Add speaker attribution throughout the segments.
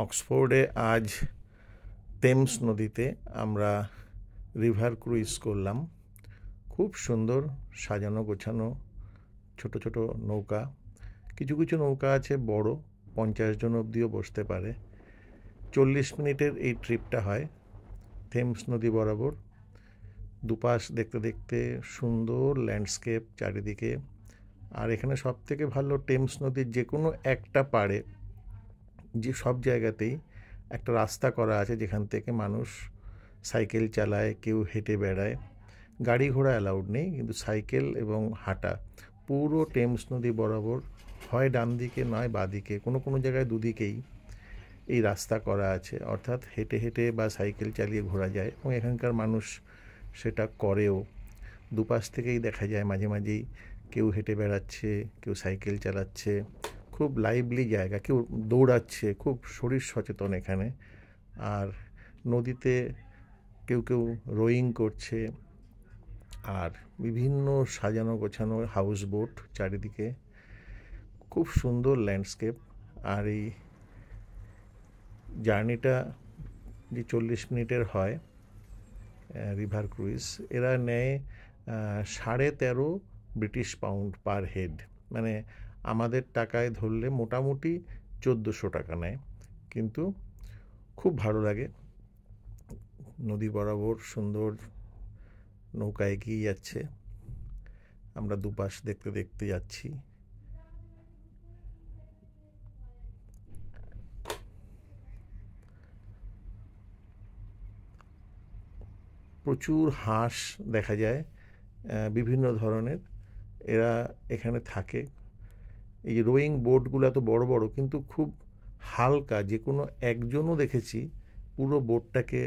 Speaker 1: অক্সফোর্ডে আজ টেমস নদীতে আমরা রিভার ক্রুইজ করলাম। খুব সুন্দর সাজানো গোছানো ছোট ছোট নৌকা। কিছু কিছু নৌকা আছে বড়, 50 জন অবধিও বসতে পারে। 40 মিনিটের এই ট্রিপটা হয় টেমস নদী বরাবর। দুপাশ দেখতে দেখতে সুন্দর ল্যান্ডস্কেপ চারিদিকে। আর এখানে সব থেকে ভালো টেমস নদীর যে কোনো একটা পাড়ে যে সব জায়গাতেই একটা রাস্তা করা আছে যেখান থেকে মানুষ সাইকেল চালায়, কেউ হেঁটে বেড়ায়। গাড়ি ঘোড়া অ্যালাউড নেই, কিন্তু সাইকেল এবং হাঁটা পুরো টেমস নদী বরাবর, হয় ডান দিকে নয় বাঁ দিকে, কোনো কোনো জায়গায় দুদিকেই এই রাস্তা করা আছে। অর্থাৎ হেঁটে হেঁটে বা সাইকেল চালিয়ে ঘোরা যায় এবং এখানকার মানুষ সেটা করেও। দুপাশ থেকেই দেখা যায় মাঝে মাঝেই কেউ হেঁটে বেড়াচ্ছে, কেউ সাইকেল চালাচ্ছে। খুব লাইভলি জায়গা, কেউ দৌড়াচ্ছে, খুব শরীর সচেতন এখানে। আর নদীতে কেউ কেউ রোয়িং করছে, আর বিভিন্ন সাজানো গোছানো হাউস বোট চারিদিকে। খুব সুন্দর ল্যান্ডস্কেপ। আর এই জার্নিটা যে 40 মিনিটের হয় রিভার ক্রুইজ, এরা নেয় 13.5 ব্রিটিশ পাউন্ড পার হেড, মানে আমাদের টাকায় ধরলে মোটামুটি 1400 টাকা নেয়। কিন্তু খুব ভালো লাগে, নদী বরাবর সুন্দর নৌকা এগিয়ে যাচ্ছে, আমরা দুপাশ দেখতে দেখতে যাচ্ছি। প্রচুর হাঁস দেখা যায়, বিভিন্ন ধরনের। এরা এখানে থাকে। এই রোয়িং বোটগুলো এত বড় বড় কিন্তু খুব হালকা, যে কোনো একজনও দেখেছি পুরো বোটটাকে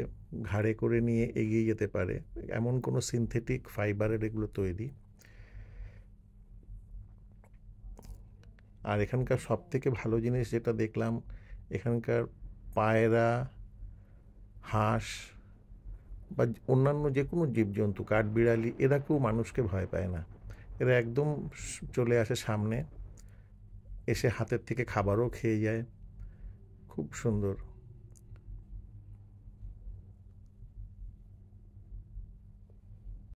Speaker 1: ঘাড়ে করে নিয়ে এগিয়ে যেতে পারে। এমন কোনো সিনথেটিক ফাইবারের এগুলো তৈরি। আর এখানকার সব থেকে ভালো জিনিস যেটা দেখলাম, এখানকার পায়রা, হাঁস বা অন্যান্য যে কোনো জীবজন্তু, কাঠবিড়ালি, এরা কেউ মানুষকে ভয় পায় না। এরা একদম চলে আসে সামনে, এসে হাতের থেকে খাবারও খেয়ে যায়। খুব সুন্দর।